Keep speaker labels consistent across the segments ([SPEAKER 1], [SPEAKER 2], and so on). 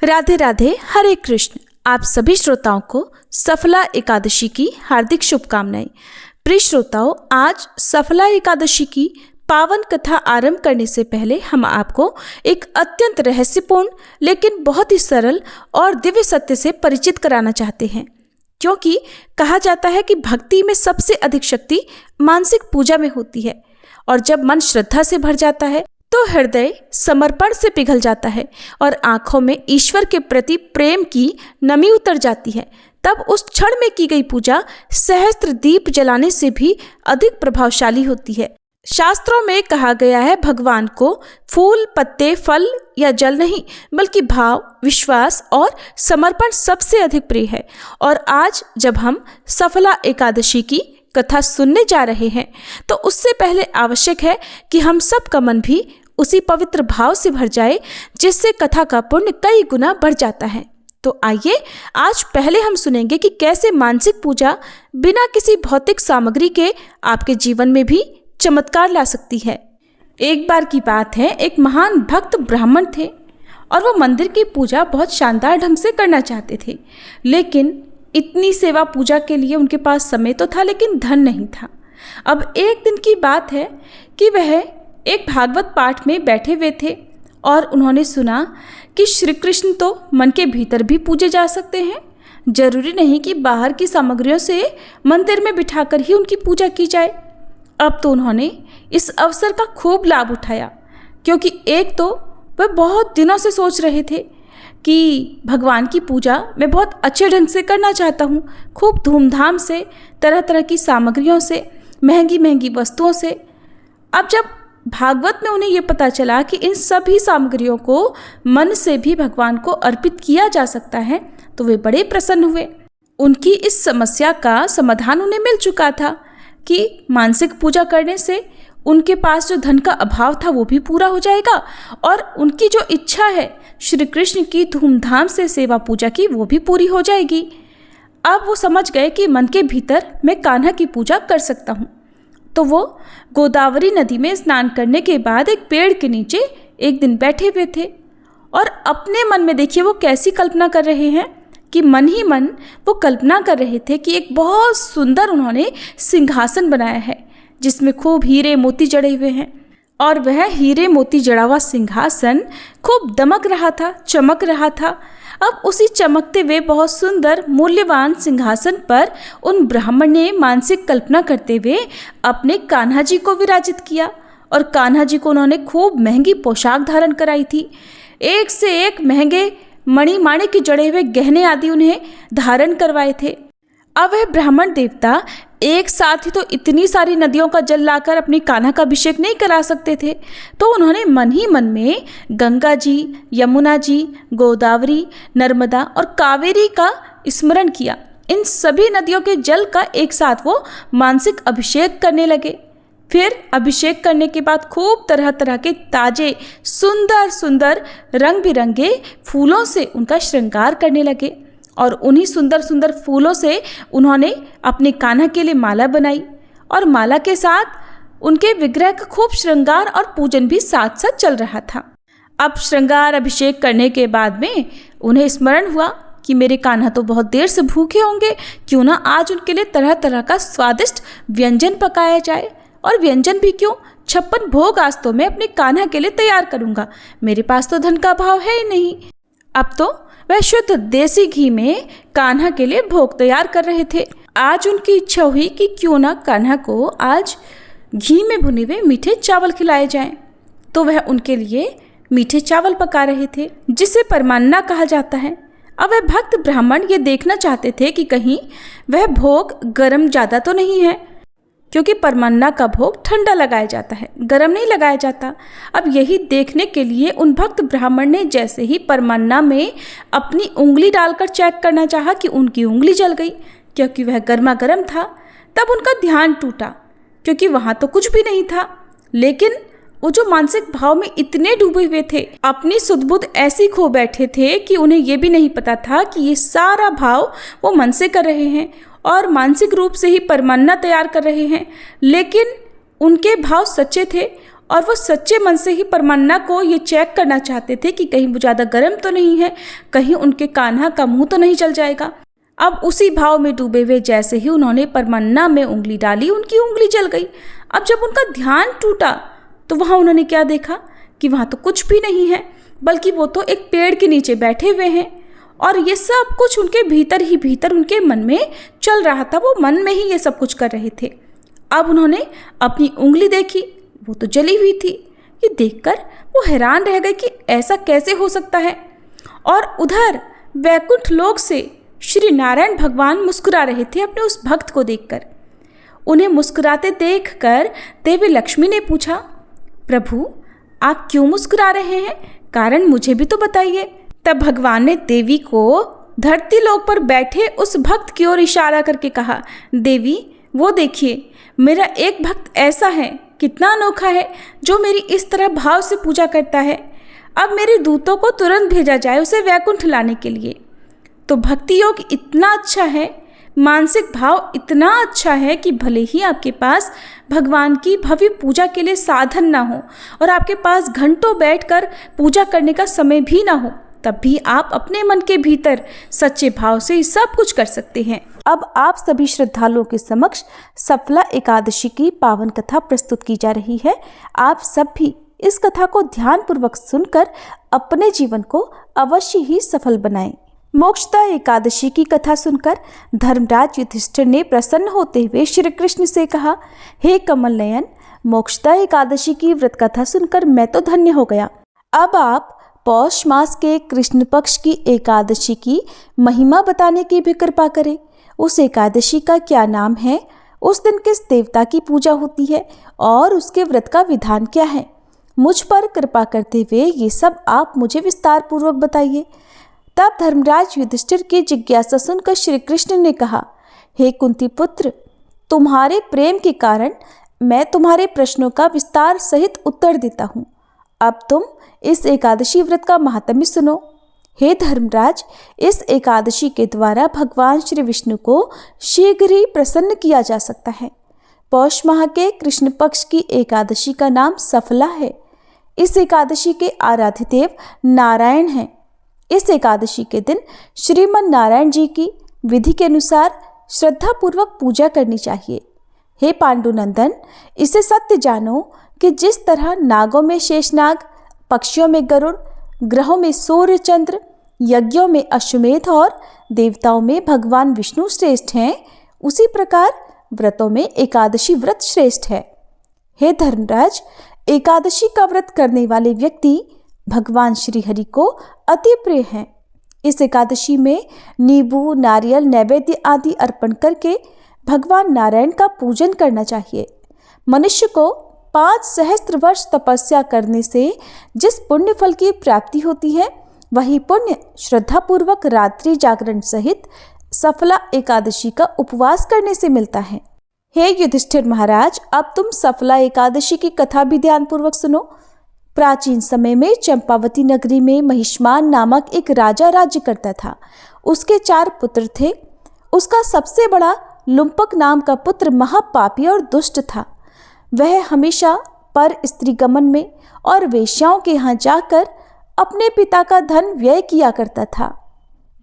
[SPEAKER 1] राधे राधे, हरे कृष्ण। आप सभी श्रोताओं को सफला एकादशी की हार्दिक शुभकामनाएं। प्रिय श्रोताओं, आज सफला एकादशी की पावन कथा आरंभ करने से पहले हम आपको एक अत्यंत रहस्यपूर्ण लेकिन बहुत ही सरल और दिव्य सत्य से परिचित कराना चाहते हैं, क्योंकि कहा जाता है कि भक्ति में सबसे अधिक शक्ति मानसिक पूजा में होती है। और जब मन श्रद्धा से भर जाता है तो हृदय समर्पण से पिघल जाता है और आंखों में ईश्वर के प्रति प्रेम की नमी उतर जाती है। तब उस क्षण में की गई पूजा सहस्त्र दीप जलाने से भी अधिक प्रभावशाली होती है। शास्त्रों में कहा गया है, भगवान को फूल, पत्ते, फल या जल नहीं, बल्कि भाव, विश्वास और समर्पण सबसे अधिक प्रिय है। और आज जब हम सफला एकादशी की कथा सुनने जा रहे हैं तो उससे पहले आवश्यक है कि हम सब का मन भी उसी पवित्र भाव से भर जाए, जिससे कथा का पुण्य कई गुना बढ़ जाता है। तो आइए आज पहले हम सुनेंगे कि कैसे मानसिक पूजा बिना किसी भौतिक सामग्री के आपके जीवन में भी चमत्कार ला सकती है। एक बार की बात है, एक महान भक्त ब्राह्मण थे और वो मंदिर की पूजा बहुत शानदार ढंग से करना चाहते थे, लेकिन इतनी सेवा पूजा के लिए उनके पास समय तो था लेकिन धन नहीं था। अब एक दिन की बात है कि वह एक भागवत पाठ में बैठे हुए थे और उन्होंने सुना कि श्री कृष्ण तो मन के भीतर भी पूजे जा सकते हैं, जरूरी नहीं कि बाहर की सामग्रियों से मंदिर में बिठाकर ही उनकी पूजा की जाए। अब तो उन्होंने इस अवसर का खूब लाभ उठाया, क्योंकि एक तो वह बहुत दिनों से सोच रहे थे कि भगवान की पूजा मैं बहुत अच्छे ढंग से करना चाहता हूँ, खूब धूमधाम से, तरह तरह की सामग्रियों से, महंगी महंगी वस्तुओं से। अब जब भागवत में उन्हें ये पता चला कि इन सभी सामग्रियों को मन से भी भगवान को अर्पित किया जा सकता है, तो वे बड़े प्रसन्न हुए। उनकी इस समस्या का समाधान उन्हें मिल चुका था कि मानसिक पूजा करने से उनके पास जो धन का अभाव था वो भी पूरा हो जाएगा और उनकी जो इच्छा है श्री कृष्ण की धूमधाम से सेवा पूजा की, वो भी पूरी हो जाएगी। अब वो समझ गए कि मन के भीतर मैं कान्हा की पूजा कर सकता हूँ। तो वो गोदावरी नदी में स्नान करने के बाद एक पेड़ के नीचे एक दिन बैठे हुए थे और अपने मन में देखिए वो कैसी कल्पना कर रहे हैं कि मन ही मन वो कल्पना कर रहे थे कि एक बहुत सुंदर उन्होंने सिंहासन बनाया है, जिसमें खूब हीरे मोती जड़े हुए हैं। और वह हीरे मोती जड़ा हुआ सिंहासन खूब दमक रहा था, चमक रहा था। अब उसी चमकते हुए बहुत सुंदर मूल्यवान सिंहासन पर उन ब्राह्मण ने मानसिक कल्पना करते हुए अपने कान्हा जी को विराजित किया और कान्हा जी को उन्होंने खूब महंगी पोशाक धारण कराई थी। एक से एक महंगे मणि माणिक के जड़े हुए गहने आदि उन्हें धारण करवाए थे। अब वह ब्राह्मण देवता एक साथ ही तो इतनी सारी नदियों का जल लाकर अपनी कान्हा का अभिषेक नहीं करा सकते थे, तो उन्होंने मन ही मन में गंगा जी, यमुना जी, गोदावरी, नर्मदा और कावेरी का स्मरण किया। इन सभी नदियों के जल का एक साथ वो मानसिक अभिषेक करने लगे। फिर अभिषेक करने के बाद खूब तरह तरह के ताजे सुंदर सुंदर रंग बिरंगे फूलों से उनका श्रृंगार करने लगे और उन्हीं सुंदर सुंदर फूलों से उन्होंने अपने कान्हा के लिए माला बनाई और माला के साथ उनके विग्रह का खूब श्रृंगार और पूजन भी साथ साथ चल रहा था। अब श्रृंगार अभिषेक करने के बाद में उन्हें स्मरण हुआ कि मेरे कान्हा तो बहुत देर से भूखे होंगे, क्यों ना आज उनके लिए तरह तरह का स्वादिष्ट व्यंजन पकाया जाए। और व्यंजन भी क्यों, 56 भोग आज तो मैं अपने कान्हा के लिए तैयार करूँगा, मेरे पास तो धन का अभाव है ही नहीं। अब तो वह शुद्ध देसी घी में कान्हा के लिए भोग तैयार कर रहे थे। आज उनकी इच्छा हुई कि क्यों ना कान्हा को आज घी में भुने हुए मीठे चावल खिलाए जाएं। तो वह उनके लिए मीठे चावल पका रहे थे, जिसे परमान्ना कहा जाता है। अब वह भक्त ब्राह्मण ये देखना चाहते थे कि कहीं वह भोग गर्म ज़्यादा तो नहीं है, क्योंकि परमान्ना का भोग ठंडा लगाया जाता है, गर्म नहीं लगाया जाता। अब यही देखने के लिए उन भक्त ब्राह्मण ने जैसे ही परमान्ना में अपनी उंगली डालकर चेक करना चाहा कि उनकी उंगली जल गई, क्योंकि वह गर्मा गर्म था। तब उनका ध्यान टूटा, क्योंकि वहाँ तो कुछ भी नहीं था, लेकिन वो जो मानसिक भाव में इतने डूबे हुए थे, अपनी सुध-बुध ऐसी खो बैठे थे कि उन्हें ये भी नहीं पता था कि ये सारा भाव वो मन से कर रहे हैं और मानसिक रूप से ही परमान्ना तैयार कर रहे हैं, लेकिन उनके भाव सच्चे थे और वो सच्चे मन से ही परमन्ना को ये चेक करना चाहते थे कि कहीं वो ज़्यादा गर्म तो नहीं है, कहीं उनके कान्हा का मुंह तो नहीं जल जाएगा। अब उसी भाव में डूबे हुए जैसे ही उन्होंने परमन्ना में उंगली डाली, उनकी उंगली जल गई। अब जब उनका ध्यान टूटा तो वहाँ उन्होंने क्या देखा कि वहाँ तो कुछ भी नहीं है, बल्कि वो तो एक पेड़ के नीचे बैठे हुए हैं और ये सब कुछ उनके भीतर ही भीतर उनके मन में चल रहा था। वो मन में ही ये सब कुछ कर रहे थे। अब उन्होंने अपनी उंगली देखी, वो तो जली हुई थी। ये देखकर वो हैरान रह गए कि ऐसा कैसे हो सकता है। और उधर वैकुंठ लोक से श्री नारायण भगवान मुस्कुरा रहे थे अपने उस भक्त को देखकर। उन्हें मुस्कुराते देखकर देवी लक्ष्मी ने पूछा, प्रभु आप क्यों मुस्कुरा रहे हैं? कारण मुझे भी तो बताइए। तब भगवान ने देवी को धरती लोक पर बैठे उस भक्त की ओर इशारा करके कहा, देवी वो देखिए, मेरा एक भक्त ऐसा है, कितना अनोखा है, जो मेरी इस तरह भाव से पूजा करता है। अब मेरे दूतों को तुरंत भेजा जाए उसे वैकुंठ लाने के लिए। तो भक्ति योग इतना अच्छा है, मानसिक भाव इतना अच्छा है कि भले ही आपके पास भगवान की भव्य पूजा के लिए साधन ना हो और आपके पास घंटों बैठकर पूजा करने का समय भी ना हो, तब भी आप अपने मन के भीतर सच्चे भाव से सब कुछ कर सकते हैं। अब आप सभी श्रद्धालुओं के समक्ष सफला एकादशी की पावन कथा प्रस्तुत की जा रही है। आप सब भी इस कथा को ध्यानपूर्वक सुनकर अपने जीवन को अवश्य ही सफल बनाएं। मोक्षदा एकादशी की कथा सुनकर धर्मराज युधिष्ठिर ने प्रसन्न होते हुए श्री कृष्ण से कहा, हे कमल नयन, मोक्षदा एकादशी की व्रत कथा सुनकर मैं तो धन्य हो गया। अब आप पौष मास के कृष्ण पक्ष की एकादशी की महिमा बताने की भी कृपा करें। उस एकादशी का क्या नाम है, उस दिन किस देवता की पूजा होती है और उसके व्रत का विधान क्या है। मुझ पर कृपा करते हुए ये सब आप मुझे विस्तार पूर्वक बताइए। तब धर्मराज युधिष्ठिर की जिज्ञासा सुनकर श्री कृष्ण ने कहा, हे कुंती पुत्र, तुम्हारे प्रेम के कारण मैं तुम्हारे प्रश्नों का विस्तार सहित उत्तर देता हूँ। अब तुम इस एकादशी व्रत का महात्म्य सुनो। हे धर्मराज, इस एकादशी के द्वारा भगवान श्री विष्णु को शीघ्र ही प्रसन्न किया जा सकता है। पौष माह के कृष्ण पक्ष की एकादशी का नाम सफला है। इस एकादशी के आराध्य देव नारायण हैं। इस एकादशी के दिन श्रीमन नारायण जी की विधि के अनुसार श्रद्धापूर्वक पूजा करनी चाहिए। हे पांडुनंदन, इसे सत्य जानो कि जिस तरह नागों में शेषनाग, पक्षियों में गरुड़, ग्रहों में सूर्य चंद्र, यज्ञों में अश्वमेध और देवताओं में भगवान विष्णु श्रेष्ठ हैं, उसी प्रकार व्रतों में एकादशी व्रत श्रेष्ठ है। हे धर्मराज, एकादशी का व्रत करने वाले व्यक्ति भगवान श्री हरि को अति प्रिय हैं। इस एकादशी में नींबू, नारियल, नैवेद्य आदि अर्पण करके भगवान नारायण का पूजन करना चाहिए। मनुष्य को 5 सहस्त्र वर्ष तपस्या करने से जिस पुण्य फल की प्राप्ति होती है, वही पुण्य श्रद्धापूर्वक रात्रि जागरण सहित सफला एकादशी का उपवास करने से मिलता है। हे युधिष्ठिर महाराज, अब तुम सफला एकादशी की कथा भी ध्यानपूर्वक सुनो। प्राचीन समय में चंपावती नगरी में महिष्मान नामक एक राजा राज्य करता था। उसके 4 पुत्र थे। उसका सबसे बड़ा लुम्पक नाम का पुत्र महापापी और दुष्ट था। वह हमेशा पर स्त्री गमन में और वेश्याओं के यहाँ जाकर अपने पिता का धन व्यय किया करता था।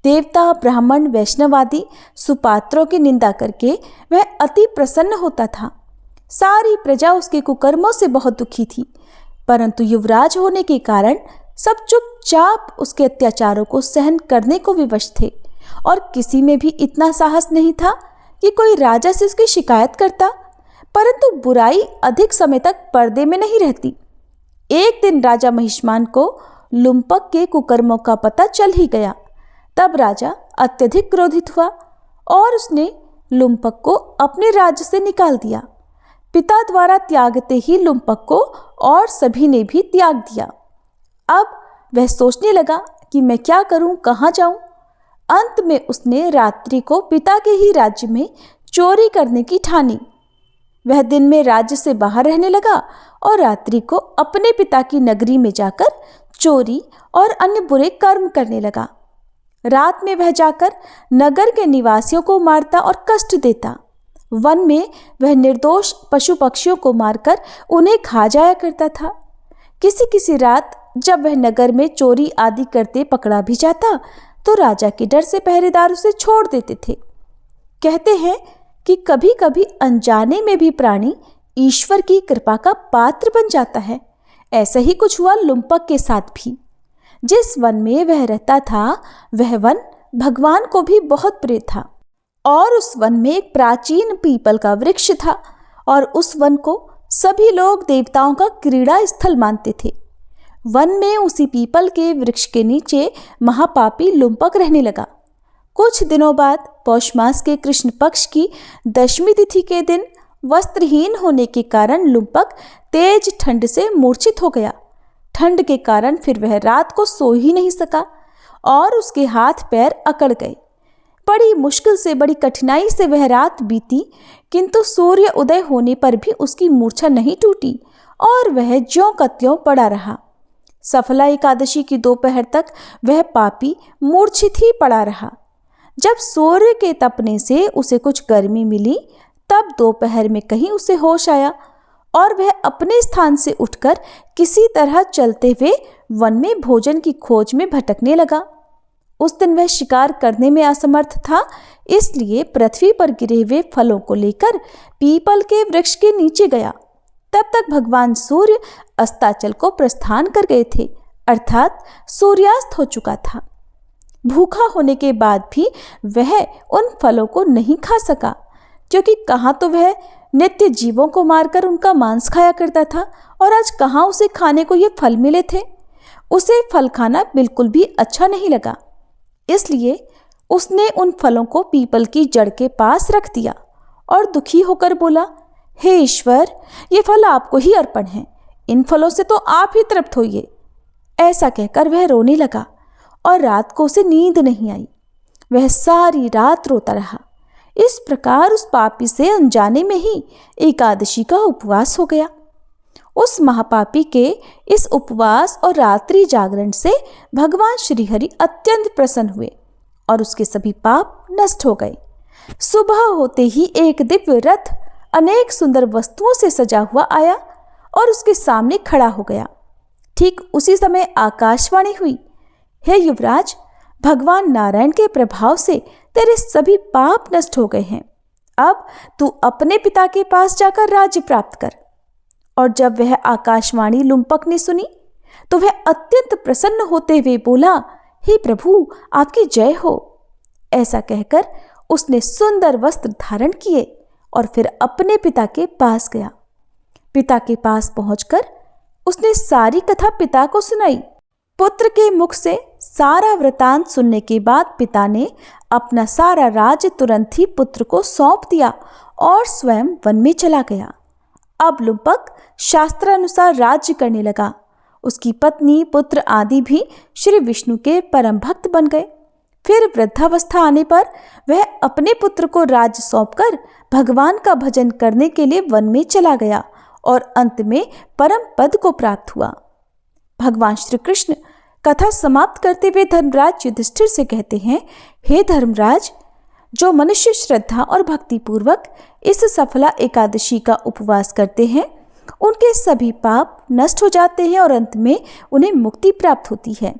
[SPEAKER 1] देवता, ब्राह्मण, वैष्णव आदि सुपात्रों की निंदा करके वह अति प्रसन्न होता था। सारी प्रजा उसके कुकर्मों से बहुत दुखी थी, परंतु युवराज होने के कारण सब चुपचाप उसके अत्याचारों को सहन करने को विवश थे और किसी में भी इतना साहस नहीं था कि कोई राजा से उसकी शिकायत करता। परंतु बुराई अधिक समय तक पर्दे में नहीं रहती। एक दिन राजा महिष्मान को लुम्पक के कुकर्मों का पता चल ही गया। तब राजा अत्यधिक क्रोधित हुआ और उसने लुम्पक को अपने राज्य से निकाल दिया। पिता द्वारा त्यागते ही लुम्पक को और सभी ने भी त्याग दिया। अब वह सोचने लगा कि मैं क्या करूं, कहाँ जाऊं। अंत में उसने रात्रि को पिता के ही राज्य में चोरी करने की ठानी। वह दिन में राज्य से बाहर रहने लगा और रात्रि को अपने पिता की नगरी में जाकर चोरी और अन्य बुरे कर्म करने लगा। रात में वह जाकर नगर के निवासियों को मारता और कष्ट देता। वन में वह निर्दोष पशु पक्षियों को मारकर उन्हें खा जाया करता था। किसी किसी रात जब वह नगर में चोरी आदि करते पकड़ा भी जाता तो राजा के डर से पहरेदार उसे छोड़ देते थे। कहते हैं कि कभी कभी अनजाने में भी प्राणी ईश्वर की कृपा का पात्र बन जाता है। ऐसा ही कुछ हुआ लुम्पक के साथ भी। जिस वन में वह रहता था वह वन भगवान को भी बहुत प्रिय था और उस वन में एक प्राचीन पीपल का वृक्ष था और उस वन को सभी लोग देवताओं का क्रीड़ा स्थल मानते थे। वन में उसी पीपल के वृक्ष के नीचे महापापी लुम्पक रहने लगा। कुछ दिनों बाद पौष मास के कृष्ण पक्ष की दशमी तिथि के दिन वस्त्रहीन होने के कारण लुम्पक तेज ठंड से मूर्छित हो गया। ठंड के कारण फिर वह रात को सो ही नहीं सका और उसके हाथ पैर अकड़ गए। बड़ी मुश्किल से, बड़ी कठिनाई से वह रात बीती, किंतु सूर्य उदय होने पर भी उसकी मूर्छा नहीं टूटी और वह ज्यों का त्यों पड़ा रहा। सफला एकादशी की दोपहर तक वह पापी मूर्छित ही पड़ा रहा। जब सूर्य के तपने से उसे कुछ गर्मी मिली तब दोपहर में कहीं उसे होश आया और वह अपने स्थान से उठकर किसी तरह चलते हुए वन में भोजन की खोज में भटकने लगा। उस दिन वह शिकार करने में असमर्थ था, इसलिए पृथ्वी पर गिरे हुए फलों को लेकर पीपल के वृक्ष के नीचे गया। तब तक भगवान सूर्य अस्ताचल को प्रस्थान कर गए थे, अर्थात सूर्यास्त हो चुका था। भूखा होने के बाद भी वह उन फलों को नहीं खा सका, क्योंकि कहाँ तो वह नित्य जीवों को मारकर उनका मांस खाया करता था और आज कहाँ उसे खाने को ये फल मिले थे। उसे फल खाना बिल्कुल भी अच्छा नहीं लगा, इसलिए उसने उन फलों को पीपल की जड़ के पास रख दिया और दुखी होकर बोला, हे ईश्वर, ये फल आपको ही अर्पण है, इन फलों से तो आप ही तृप्त होइए। ऐसा कहकर वह रोने लगा और रात को उसे नींद नहीं आई। वह सारी रात रोता रहा। इस प्रकार उस पापी से अनजाने में ही एकादशी का उपवास हो गया। उस महापापी के इस उपवास और रात्रि जागरण से भगवान श्रीहरि अत्यंत प्रसन्न हुए और उसके सभी पाप नष्ट हो गए। सुबह होते ही एक दिव्य रथ अनेक सुंदर वस्तुओं से सजा हुआ आया और उसके सामने खड़ा हो गया। ठीक उसी समय आकाशवाणी हुई, हे युवराज, भगवान नारायण के प्रभाव से तेरे सभी पाप नष्ट हो गए हैं। अब तू अपने पिता के पास जाकर राज्य प्राप्त कर। और जब वह आकाशवाणी लुम्पक ने सुनी तो वह अत्यंत प्रसन्न होते हुए बोला, हे प्रभु, आपकी जय हो। ऐसा कहकर उसने सुंदर वस्त्र धारण किए और फिर अपने पिता के पास गया। पिता के पास पहुंचकर उसने सारी कथा पिता को सुनाई। पुत्र के मुख से सारा वृतांत सुनने के बाद पिता ने अपना सारा राज्य तुरंत ही पुत्र को सौंप दिया और स्वयं वन में चला गया। अब लुम्पक शास्त्रानुसार राज्य करने लगा। उसकी पत्नी, पुत्र आदि भी श्री विष्णु के परम भक्त बन गए। फिर वृद्धावस्था आने पर वह अपने पुत्र को राज्य सौंपकर भगवान का भजन करने के लिए वन में चला गया और अंत में परम पद को प्राप्त हुआ। भगवान श्री कृष्ण कथा समाप्त करते हुए धर्मराज युधिष्ठिर से कहते हैं, हे धर्मराज, जो मनुष्य श्रद्धा और भक्ति पूर्वक इस सफला एकादशी का उपवास करते हैं उनके सभी पाप नष्ट हो जाते हैं और अंत में उन्हें मुक्ति प्राप्त होती है।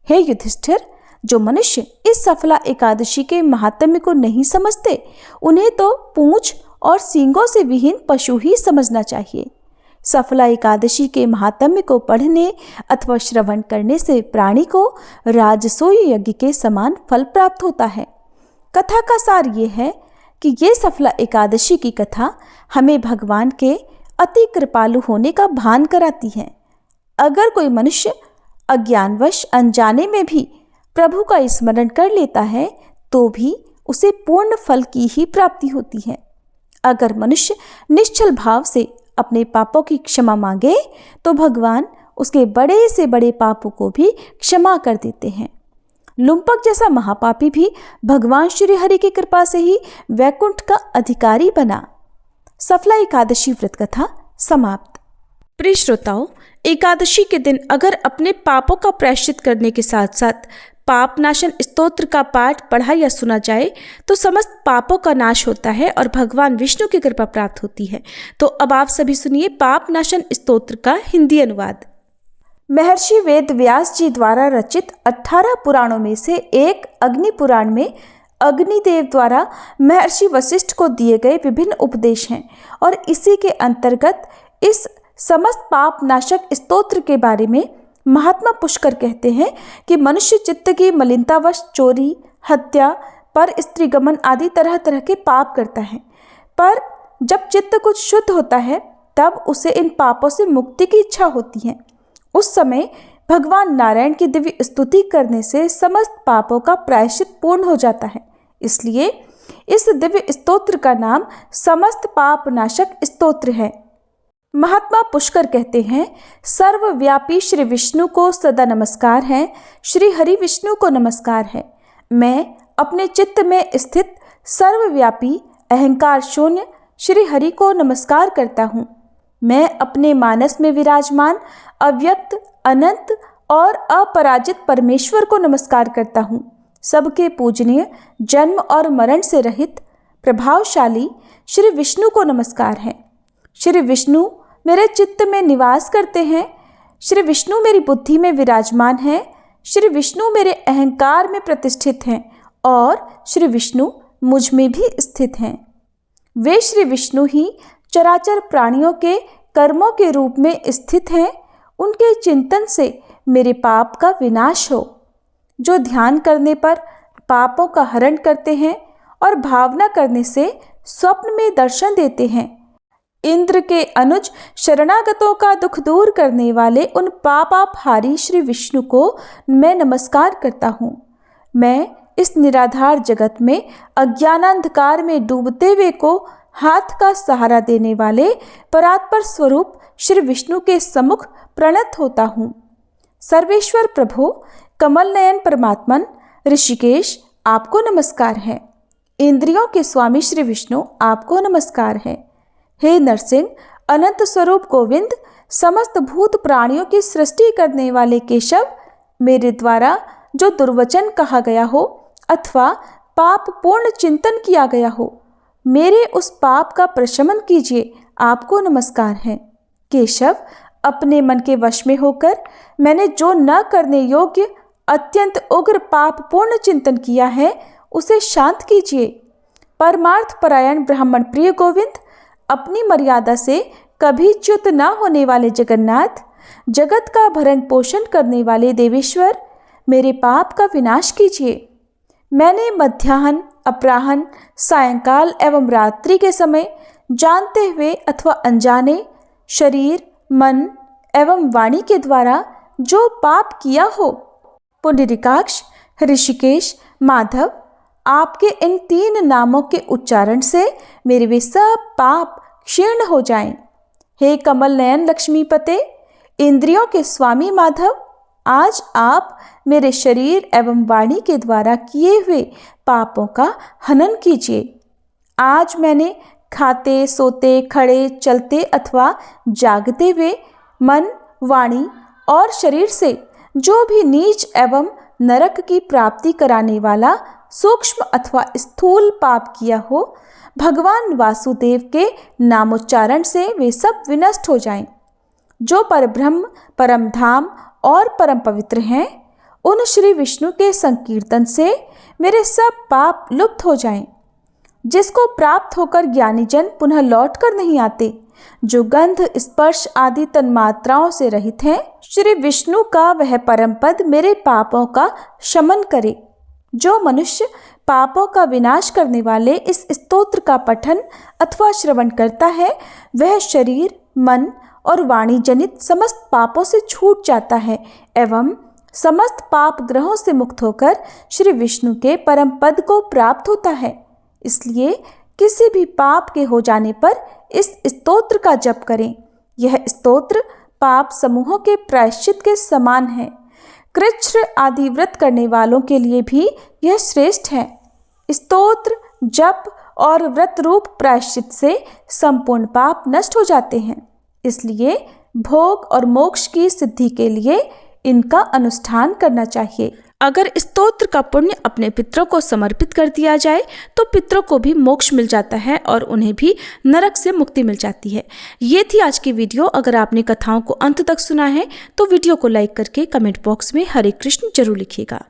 [SPEAKER 1] हे युधिष्ठिर, जो मनुष्य इस सफला एकादशी के महात्म्य को नहीं समझते उन्हें तो पूंछ और सींगों से विहीन पशु ही समझना चाहिए। सफला एकादशी के महात्म्य को पढ़ने अथवा श्रवण करने से प्राणी को राजसूय यज्ञ के समान फल प्राप्त होता है। कथा का सार ये है कि ये सफला एकादशी की कथा हमें भगवान के अति कृपालु होने का भान कराती है। अगर कोई मनुष्य अज्ञानवश अनजाने में भी प्रभु का स्मरण कर लेता है तो भी उसे पूर्ण फल की ही प्राप्ति होती है। अगर मनुष्य निश्चल भाव से अपने पापों की क्षमा मांगे तो भगवान उसके बड़े से बड़े पापों को भी क्षमा कर देते हैं। लुम्पक जैसा महापापी भी भगवान श्री हरि की कृपा से ही वैकुंठ का अधिकारी बना। सफला एकादशी व्रत कथा समाप्त।
[SPEAKER 2] प्रिय श्रोताओं, एकादशी के दिन अगर अपने पापों का प्रायश्चित करने के साथ साथ
[SPEAKER 1] पाप नाशन स्तोत्र का पाठ पढ़ा या सुना जाए तो समस्त पापों का नाश होता है और भगवान विष्णु की कृपा प्राप्त होती है। तो अब आप सभी सुनिए पाप नाशन स्तोत्र का हिंदी अनुवाद। महर्षि वेद व्यास जी द्वारा रचित 18 पुराणों में से एक अग्नि पुराण में अग्निदेव द्वारा महर्षि वशिष्ठ को दिए गए विभिन्न उपदेश हैं और इसी के अंतर्गत इस समस्त पाप नाशक स्तोत्र के बारे में महात्मा पुष्कर कहते हैं कि मनुष्य चित्त की मलिनतावश चोरी, हत्या, पर स्त्री गमन आदि तरह तरह के पाप करता है, पर जब चित्त कुछ शुद्ध होता है तब उसे इन पापों से मुक्ति की इच्छा होती है। उस समय भगवान नारायण की दिव्य स्तुति करने से समस्त पापों का प्रायश्चित पूर्ण हो जाता है। इसलिए इस दिव्य स्तोत्र का नाम समस्त पाप नाशक स्तोत्र है। महात्मा पुष्कर कहते हैं, सर्वव्यापी श्री विष्णु को सदा नमस्कार है, श्री हरि विष्णु को नमस्कार है। मैं अपने चित्त में स्थित सर्वव्यापी अहंकार शून्य श्री हरि को नमस्कार करता हूँ। मैं अपने मानस में विराजमान अव्यक्त, अनंत और अपराजित परमेश्वर को नमस्कार करता हूँ। सबके पूजनीय, जन्म और मरण से रहित, प्रभावशाली श्री विष्णु को नमस्कार है। श्री विष्णु मेरे चित्त में निवास करते हैं। श्री विष्णु मेरी बुद्धि में विराजमान है। श्री विष्णु मेरे अहंकार में प्रतिष्ठित हैं और श्री विष्णु मुझ में भी स्थित हैं। वे श्री विष्णु ही चराचर प्राणियों के कर्मों के रूप में स्थित हैं। उनके चिंतन से मेरे पाप का विनाश हो। जो ध्यान करने पर पापों का हरण करते हैं और भावना करने से स्वप्न में दर्शन देते हैं। इंद्र के अनुज शरणागतों का दुख दूर करने वाले उन पापापहारी श्री विष्णु को मैं नमस्कार करता हूँ। मैं इस निराधार जगत में अज्ञानांधकार में डूबते हुए को हाथ का सहारा देने वाले परात्पर स्वरूप श्री विष्णु के समुख प्रणत होता हूँ। सर्वेश्वर प्रभु, कमल नयन परमात्मन, ऋषिकेश आपको नमस्कार है। इंद्रियों के स्वामी श्री विष्णु आपको नमस्कार है। हे नरसिंह, अनंत स्वरूप गोविंद, समस्त भूत प्राणियों की सृष्टि करने वाले केशव, मेरे द्वारा जो दुर्वचन कहा गया हो अथवा पाप पूर्ण चिंतन किया गया हो, मेरे उस पाप का प्रशमन कीजिए, आपको नमस्कार है। केशव, अपने मन के वश में होकर मैंने जो न करने योग्य अत्यंत उग्र पाप पूर्ण चिंतन किया है उसे शांत कीजिए। परमार्थ परायण ब्राह्मण प्रिय गोविंद, अपनी मर्यादा से कभी च्युत न होने वाले जगन्नाथ, जगत का भरण पोषण करने वाले देवेश्वर, मेरे पाप का विनाश कीजिए। मैंने मध्याह्न, अपराह्न, सायंकाल एवं रात्रि के समय जानते हुए अथवा अनजाने शरीर, मन एवं वाणी के द्वारा जो पाप किया हो, पुंडरीकाक्ष, ऋषिकेश, माधव, आपके इन 3 नामों के उच्चारण से मेरे वे सब पाप क्षीण हो जाएं। हे कमल नयन लक्ष्मीपते, इंद्रियों के स्वामी माधव, आज आप मेरे शरीर एवं वाणी के द्वारा किए हुए पापों का हनन कीजिए। आज मैंने खाते, सोते, खड़े, चलते अथवा जागते हुए मन, वाणी और शरीर से जो भी नीच एवं नरक की प्राप्ति कराने वाला सूक्ष्म अथवा स्थूल पाप किया हो, भगवान वासुदेव के नामोच्चारण से वे सब विनष्ट हो जाएं। जो परब्रह्म, परम धाम और परम पवित्र हैं, उन श्री विष्णु के संकीर्तन से मेरे सब पाप लुप्त हो जाएं। जिसको प्राप्त होकर ज्ञानी जन पुनः लौट कर नहीं आते, जो गंध, स्पर्श आदि तन्मात्राओं से रहित हैं, श्री विष्णु का वह परम पद मेरे पापों का शमन करे। जो मनुष्य पापों का विनाश करने वाले इस स्तोत्र का पठन अथवा श्रवण करता है, वह शरीर, मन और वाणी जनित समस्त पापों से छूट जाता है एवं समस्त पाप ग्रहों से मुक्त होकर श्री विष्णु के परम पद को प्राप्त होता है। इसलिए किसी भी पाप के हो जाने पर इस स्तोत्र का जप करें। यह स्तोत्र पाप समूहों के प्रायश्चित के समान है। कृच्छ्र आदि व्रत करने वालों के लिए भी यह श्रेष्ठ है। स्तोत्र, जप और व्रत रूप प्रायश्चित से संपूर्ण पाप नष्ट हो जाते हैं। इसलिए भोग और मोक्ष की सिद्धि के लिए इनका अनुष्ठान करना चाहिए। अगर स्तोत्र का पुण्य अपने पितरों को समर्पित कर दिया जाए तो पितरों को भी मोक्ष मिल जाता है और उन्हें भी नरक से मुक्ति मिल जाती है। ये थी आज की वीडियो। अगर आपने कथाओं को अंत तक सुना है तो वीडियो को लाइक करके कमेंट बॉक्स में हरे कृष्ण जरूर लिखिएगा।